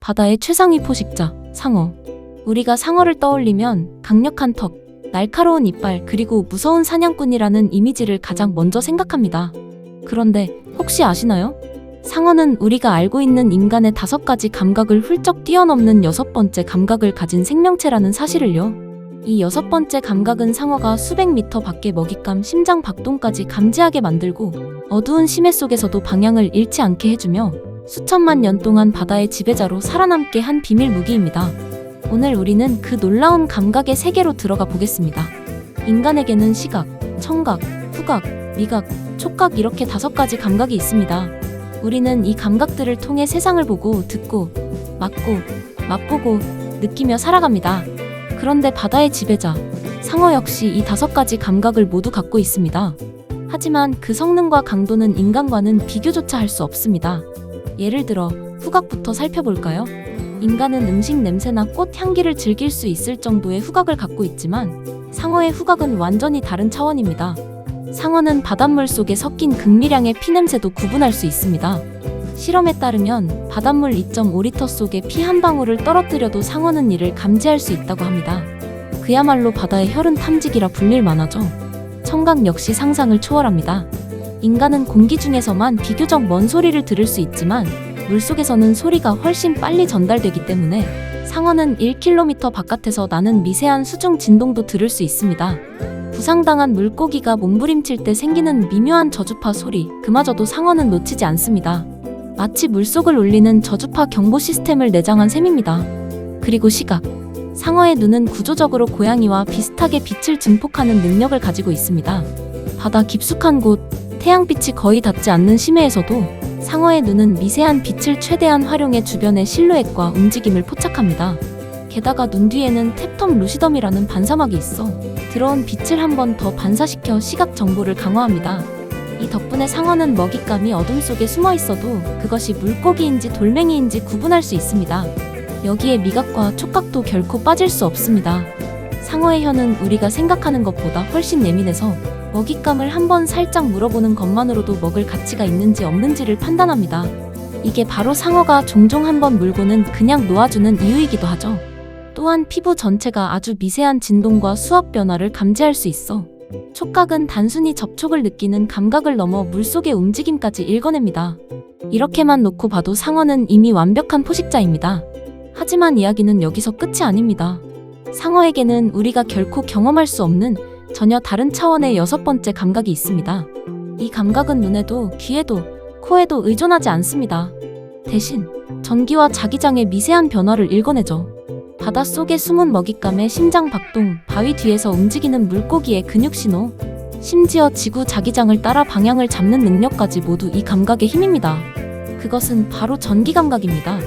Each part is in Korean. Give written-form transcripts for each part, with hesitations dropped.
바다의 최상위 포식자, 상어. 우리가 상어를 떠올리면 강력한 턱, 날카로운 이빨, 그리고 무서운 사냥꾼이라는 이미지를 가장 먼저 생각합니다. 그런데 혹시 아시나요? 상어는 우리가 알고 있는 인간의 5가지 감각을 훌쩍 뛰어넘는 6번째 감각을 가진 생명체라는 사실을요. 이 6번째 감각은 상어가 수백 미터 밖의 먹잇감, 심장 박동까지 감지하게 만들고 어두운 심해 속에서도 방향을 잃지 않게 해주며 수천만 년 동안 바다의 지배자로 살아남게 한 비밀 무기입니다. 오늘 우리는 그 놀라운 감각의 세계로 들어가 보겠습니다. 인간에게는 시각, 청각, 후각, 미각, 촉각 이렇게 5가지 감각이 있습니다. 우리는 이 감각들을 통해 세상을 보고, 듣고, 맡고, 맛보고, 느끼며 살아갑니다. 그런데 바다의 지배자, 상어 역시 이 5가지 감각을 모두 갖고 있습니다. 하지만 그 성능과 강도는 인간과는 비교조차 할 수 없습니다. 예를 들어 후각부터 살펴볼까요? 인간은 음식 냄새나 꽃 향기를 즐길 수 있을 정도의 후각을 갖고 있지만 상어의 후각은 완전히 다른 차원입니다. 상어는 바닷물 속에 섞인 극미량의 피냄새도 구분할 수 있습니다. 실험에 따르면 바닷물 2.5리터 속에 피 한 방울을 떨어뜨려도 상어는 이를 감지할 수 있다고 합니다. 그야말로 바다의 혈흔 탐지기라 불릴 만하죠. 청각 역시 상상을 초월합니다. 인간은 공기 중에서만 비교적 먼 소리를 들을 수 있지만 물속에서는 소리가 훨씬 빨리 전달되기 때문에 상어는 1km 바깥에서 나는 미세한 수중 진동도 들을 수 있습니다. 부상당한 물고기가 몸부림칠 때 생기는 미묘한 저주파 소리, 그마저도 상어는 놓치지 않습니다. 마치 물속을 울리는 저주파 경보 시스템을 내장한 셈입니다. 그리고 시각. 상어의 눈은 구조적으로 고양이와 비슷하게 빛을 증폭하는 능력을 가지고 있습니다. 바다 깊숙한 곳, 태양빛이 거의 닿지 않는 심해에서도 상어의 눈은 미세한 빛을 최대한 활용해 주변의 실루엣과 움직임을 포착합니다. 게다가 눈 뒤에는 탭텀 루시덤이라는 반사막이 있어 들어온 빛을 한 번 더 반사시켜 시각 정보를 강화합니다. 이 덕분에 상어는 먹잇감이 어둠 속에 숨어 있어도 그것이 물고기인지 돌멩이인지 구분할 수 있습니다. 여기에 미각과 촉각도 결코 빠질 수 없습니다. 상어의 혀는 우리가 생각하는 것보다 훨씬 예민해서 먹잇감을 한번 살짝 물어보는 것만으로도 먹을 가치가 있는지 없는지를 판단합니다. 이게 바로 상어가 종종 한번 물고는 그냥 놓아주는 이유이기도 하죠. 또한 피부 전체가 아주 미세한 진동과 수압 변화를 감지할 수 있어 촉각은 단순히 접촉을 느끼는 감각을 넘어 물속의 움직임까지 읽어냅니다. 이렇게만 놓고 봐도 상어는 이미 완벽한 포식자입니다. 하지만 이야기는 여기서 끝이 아닙니다. 상어에게는 우리가 결코 경험할 수 없는 전혀 다른 차원의 6번째 감각이 있습니다. 이 감각은 눈에도, 귀에도, 코에도 의존하지 않습니다. 대신 전기와 자기장의 미세한 변화를 읽어내죠. 바닷속에 숨은 먹잇감의 심장 박동, 바위 뒤에서 움직이는 물고기의 근육 신호, 심지어 지구 자기장을 따라 방향을 잡는 능력까지 모두 이 감각의 힘입니다. 그것은 바로 전기감각입니다.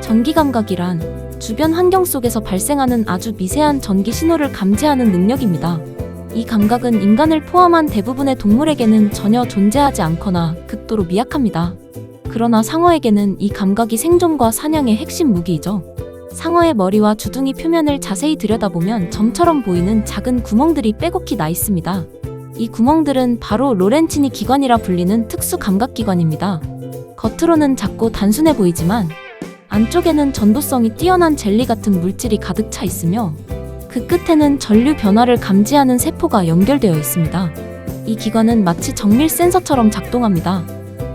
전기감각이란 주변 환경 속에서 발생하는 아주 미세한 전기 신호를 감지하는 능력입니다. 이 감각은 인간을 포함한 대부분의 동물에게는 전혀 존재하지 않거나 극도로 미약합니다. 그러나 상어에게는 이 감각이 생존과 사냥의 핵심 무기이죠. 상어의 머리와 주둥이 표면을 자세히 들여다보면 점처럼 보이는 작은 구멍들이 빼곡히 나 있습니다. 이 구멍들은 바로 로렌치니 기관이라 불리는 특수 감각기관입니다. 겉으로는 작고 단순해 보이지만 안쪽에는 전도성이 뛰어난 젤리 같은 물질이 가득 차 있으며 그 끝에는 전류 변화를 감지하는 세포가 연결되어 있습니다. 이 기관은 마치 정밀 센서처럼 작동합니다.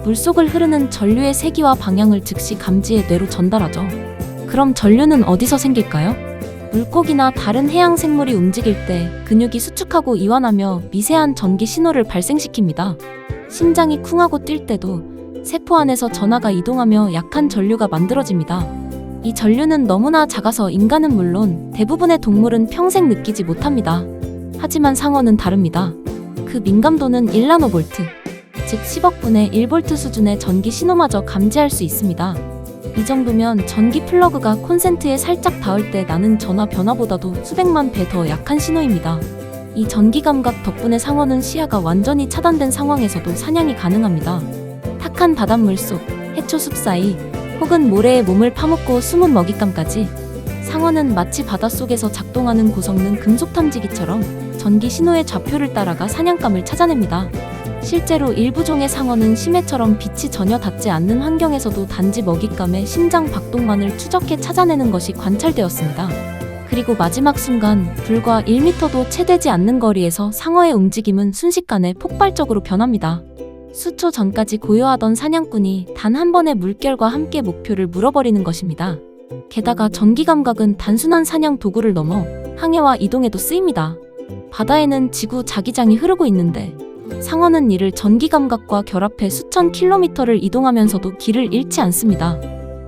물속을 흐르는 전류의 세기와 방향을 즉시 감지해 뇌로 전달하죠. 그럼 전류는 어디서 생길까요? 물고기나 다른 해양 생물이 움직일 때 근육이 수축하고 이완하며 미세한 전기 신호를 발생시킵니다. 심장이 쿵하고 뛸 때도 세포 안에서 전하가 이동하며 약한 전류가 만들어집니다. 이 전류는 너무나 작아서 인간은 물론 대부분의 동물은 평생 느끼지 못합니다. 하지만 상어는 다릅니다. 그 민감도는 1나노볼트, 즉 10억 분의 1볼트 수준의 전기 신호마저 감지할 수 있습니다. 이 정도면 전기 플러그가 콘센트에 살짝 닿을 때 나는 전화 변화보다도 수백만 배 더 약한 신호입니다. 이 전기 감각 덕분에 상어는 시야가 완전히 차단된 상황에서도 사냥이 가능합니다. 탁한 바닷물 속, 해초숲 사이, 혹은 모래에 몸을 파묻고 숨은 먹잇감까지 상어는 마치 바닷속에서 작동하는 고성능 금속 탐지기처럼 전기 신호의 좌표를 따라가 사냥감을 찾아냅니다. 실제로 일부 종의 상어는 심해처럼 빛이 전혀 닿지 않는 환경에서도 단지 먹잇감의 심장 박동만을 추적해 찾아내는 것이 관찰되었습니다. 그리고 마지막 순간 불과 1m도 채 되지 않는 거리에서 상어의 움직임은 순식간에 폭발적으로 변합니다. 수초 전까지 고요하던 사냥꾼이 단 한 번의 물결과 함께 목표를 물어버리는 것입니다. 게다가 전기 감각은 단순한 사냥 도구를 넘어 항해와 이동에도 쓰입니다. 바다에는 지구 자기장이 흐르고 있는데 상어는 이를 전기 감각과 결합해 수천 킬로미터를 이동하면서도 길을 잃지 않습니다.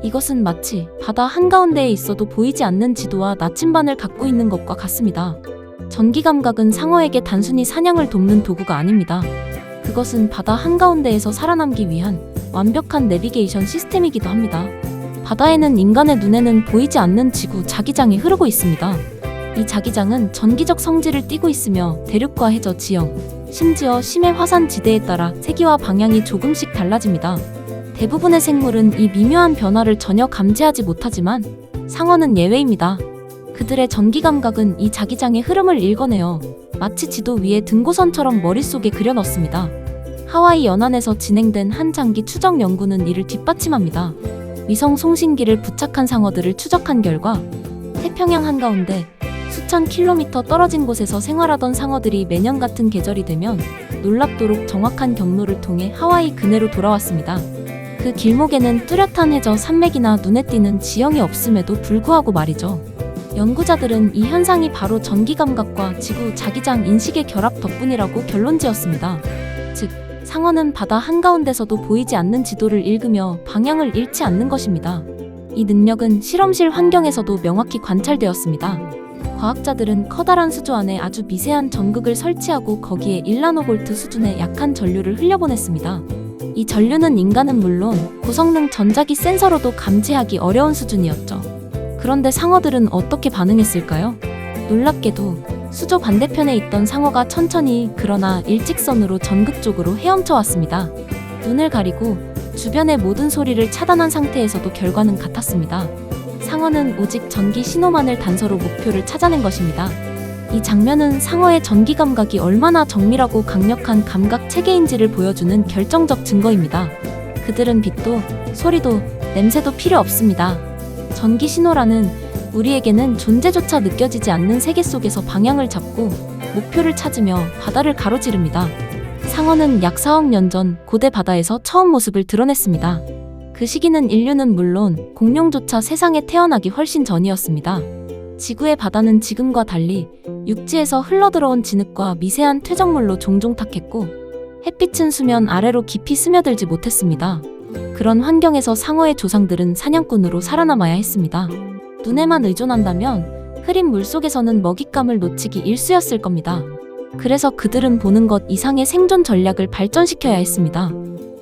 이것은 마치 바다 한가운데에 있어도 보이지 않는 지도와 나침반을 갖고 있는 것과 같습니다. 전기 감각은 상어에게 단순히 사냥을 돕는 도구가 아닙니다. 그것은 바다 한가운데에서 살아남기 위한 완벽한 내비게이션 시스템이기도 합니다. 바다에는 인간의 눈에는 보이지 않는 지구 자기장이 흐르고 있습니다. 이 자기장은 전기적 성질을 띠고 있으며 대륙과 해저 지형, 심지어 심해 화산 지대에 따라 세기와 방향이 조금씩 달라집니다. 대부분의 생물은 이 미묘한 변화를 전혀 감지하지 못하지만 상어는 예외입니다. 그들의 전기 감각은 이 자기장의 흐름을 읽어내어 마치 지도 위에 등고선처럼 머릿속에 그려넣습니다. 하와이 연안에서 진행된 한 장기 추적 연구는 이를 뒷받침합니다. 위성 송신기를 부착한 상어들을 추적한 결과 태평양 한가운데 수천 킬로미터 떨어진 곳에서 생활하던 상어들이 매년 같은 계절이 되면 놀랍도록 정확한 경로를 통해 하와이 근해로 돌아왔습니다. 그 길목에는 뚜렷한 해저 산맥이나 눈에 띄는 지형이 없음에도 불구하고 말이죠. 연구자들은 이 현상이 바로 전기 감각과 지구 자기장 인식의 결합 덕분이라고 결론지었습니다. 즉, 상어는 바다 한가운데서도 보이지 않는 지도를 읽으며 방향을 잃지 않는 것입니다. 이 능력은 실험실 환경에서도 명확히 관찰되었습니다. 과학자들은 커다란 수조 안에 아주 미세한 전극을 설치하고 거기에 1나노볼트 수준의 약한 전류를 흘려보냈습니다. 이 전류는 인간은 물론 고성능 전자기 센서로도 감지하기 어려운 수준이었죠. 그런데 상어들은 어떻게 반응했을까요? 놀랍게도 수조 반대편에 있던 상어가 천천히 그러나 일직선으로 전극 쪽으로 헤엄쳐 왔습니다. 눈을 가리고 주변의 모든 소리를 차단한 상태에서도 결과는 같았습니다. 상어는 오직 전기 신호만을 단서로 목표를 찾아낸 것입니다. 이 장면은 상어의 전기 감각이 얼마나 정밀하고 강력한 감각 체계인지를 보여주는 결정적 증거입니다. 그들은 빛도, 소리도, 냄새도 필요 없습니다. 전기 신호라는 우리에게는 존재조차 느껴지지 않는 세계 속에서 방향을 잡고 목표를 찾으며 바다를 가로지릅니다. 상어는 약 4억 년 전 고대 바다에서 처음 모습을 드러냈습니다. 그 시기는 인류는 물론 공룡조차 세상에 태어나기 훨씬 전이었습니다. 지구의 바다는 지금과 달리 육지에서 흘러들어온 진흙과 미세한 퇴적물로 종종 탁했고 햇빛은 수면 아래로 깊이 스며들지 못했습니다. 그런 환경에서 상어의 조상들은 사냥꾼으로 살아남아야 했습니다. 눈에만 의존한다면 흐린 물속에서는 먹잇감을 놓치기 일쑤였을 겁니다. 그래서 그들은 보는 것 이상의 생존 전략을 발전시켜야 했습니다.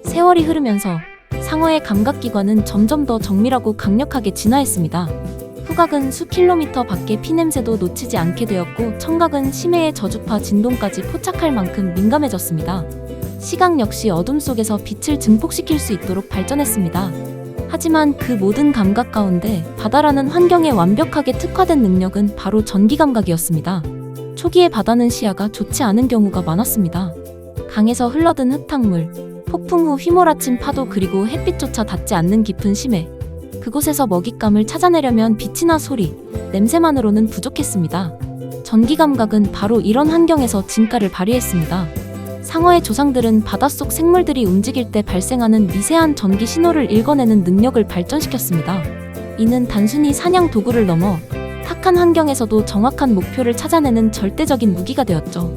세월이 흐르면서 상어의 감각기관은 점점 더 정밀하고 강력하게 진화했습니다. 후각은 수킬로미터 밖의 피냄새도 놓치지 않게 되었고 청각은 심해의 저주파 진동까지 포착할 만큼 민감해졌습니다. 시각 역시 어둠 속에서 빛을 증폭시킬 수 있도록 발전했습니다. 하지만 그 모든 감각 가운데 바다라는 환경에 완벽하게 특화된 능력은 바로 전기 감각이었습니다. 초기의 바다는 시야가 좋지 않은 경우가 많았습니다. 강에서 흘러든 흙탕물, 폭풍 후 휘몰아친 파도 그리고 햇빛조차 닿지 않는 깊은 심해. 그곳에서 먹잇감을 찾아내려면 빛이나 소리, 냄새만으로는 부족했습니다. 전기 감각은 바로 이런 환경에서 진가를 발휘했습니다. 상어의 조상들은 바닷속 생물들이 움직일 때 발생하는 미세한 전기 신호를 읽어내는 능력을 발전시켰습니다. 이는 단순히 사냥 도구를 넘어 탁한 환경에서도 정확한 목표를 찾아내는 절대적인 무기가 되었죠.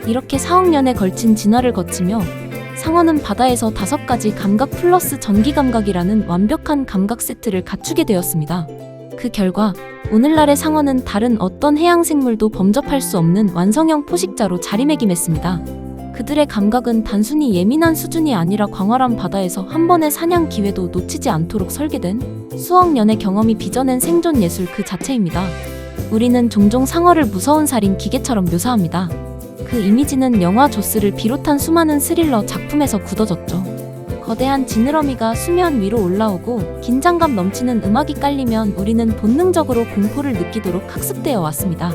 이렇게 4억 년에 걸친 진화를 거치며 상어는 바다에서 5가지 감각 플러스 전기 감각이라는 완벽한 감각 세트를 갖추게 되었습니다. 그 결과 오늘날의 상어는 다른 어떤 해양 생물도 범접할 수 없는 완성형 포식자로 자리매김했습니다. 그들의 감각은 단순히 예민한 수준이 아니라 광활한 바다에서 한 번의 사냥 기회도 놓치지 않도록 설계된 수억 년의 경험이 빚어낸 생존 예술 그 자체입니다. 우리는 종종 상어를 무서운 살인 기계처럼 묘사합니다. 그 이미지는 영화 조스를 비롯한 수많은 스릴러 작품에서 굳어졌죠. 거대한 지느러미가 수면 위로 올라오고 긴장감 넘치는 음악이 깔리면 우리는 본능적으로 공포를 느끼도록 학습되어 왔습니다.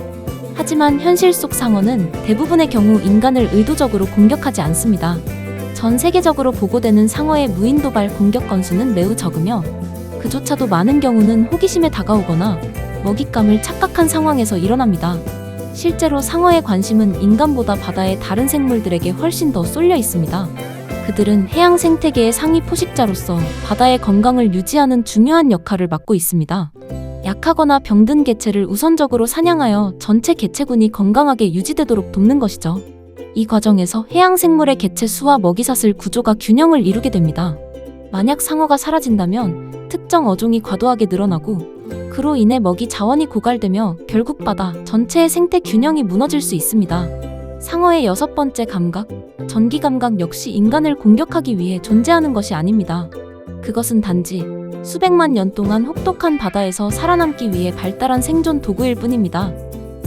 하지만 현실 속 상어는 대부분의 경우 인간을 의도적으로 공격하지 않습니다. 전 세계적으로 보고되는 상어의 무인 도발 공격 건수는 매우 적으며 그조차도 많은 경우는 호기심에 다가오거나 먹잇감을 착각한 상황에서 일어납니다. 실제로 상어의 관심은 인간보다 바다의 다른 생물들에게 훨씬 더 쏠려 있습니다. 그들은 해양 생태계의 상위 포식자로서 바다의 건강을 유지하는 중요한 역할을 맡고 있습니다. 약하거나 병든 개체를 우선적으로 사냥하여 전체 개체군이 건강하게 유지되도록 돕는 것이죠. 이 과정에서 해양 생물의 개체 수와 먹이사슬 구조가 균형을 이루게 됩니다. 만약 상어가 사라진다면 특정 어종이 과도하게 늘어나고 그로 인해 먹이 자원이 고갈되며 결국 바다 전체의 생태 균형이 무너질 수 있습니다. 상어의 6번째 감각, 전기 감각 역시 인간을 공격하기 위해 존재하는 것이 아닙니다. 그것은 단지 수백만 년 동안 혹독한 바다에서 살아남기 위해 발달한 생존 도구일 뿐입니다.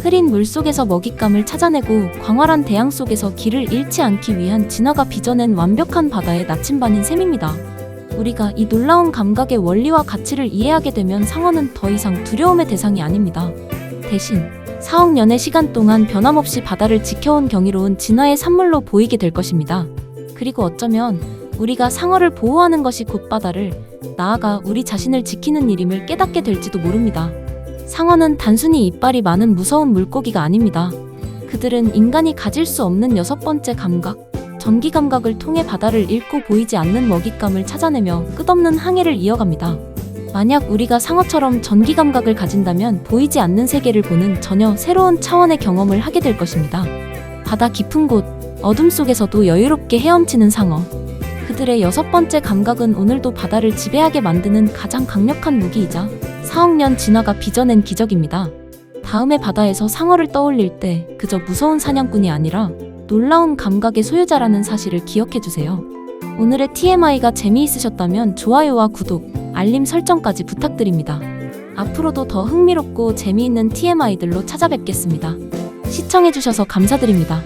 흐린 물 속에서 먹잇감을 찾아내고 광활한 대양 속에서 길을 잃지 않기 위한 진화가 빚어낸 완벽한 바다의 나침반인 셈입니다. 우리가 이 놀라운 감각의 원리와 가치를 이해하게 되면 상어는 더 이상 두려움의 대상이 아닙니다. 대신 4억 년의 시간 동안 변함없이 바다를 지켜온 경이로운 진화의 산물로 보이게 될 것입니다. 그리고 어쩌면 우리가 상어를 보호하는 것이 곧 바다를, 나아가 우리 자신을 지키는 일임을 깨닫게 될지도 모릅니다. 상어는 단순히 이빨이 많은 무서운 물고기가 아닙니다. 그들은 인간이 가질 수 없는 6번째 감각, 전기 감각을 통해 바다를 잃고 보이지 않는 먹잇감을 찾아내며 끝없는 항해를 이어갑니다. 만약 우리가 상어처럼 전기 감각을 가진다면 보이지 않는 세계를 보는 전혀 새로운 차원의 경험을 하게 될 것입니다. 바다 깊은 곳, 어둠 속에서도 여유롭게 헤엄치는 상어. 그들의 6번째 감각은 오늘도 바다를 지배하게 만드는 가장 강력한 무기이자 4억 년 진화가 빚어낸 기적입니다. 다음에 바다에서 상어를 떠올릴 때 그저 무서운 사냥꾼이 아니라 놀라운 감각의 소유자라는 사실을 기억해주세요. 오늘의 TMI가 재미있으셨다면 좋아요와 구독, 알림 설정까지 부탁드립니다. 앞으로도 더 흥미롭고 재미있는 TMI들로 찾아뵙겠습니다. 시청해주셔서 감사드립니다.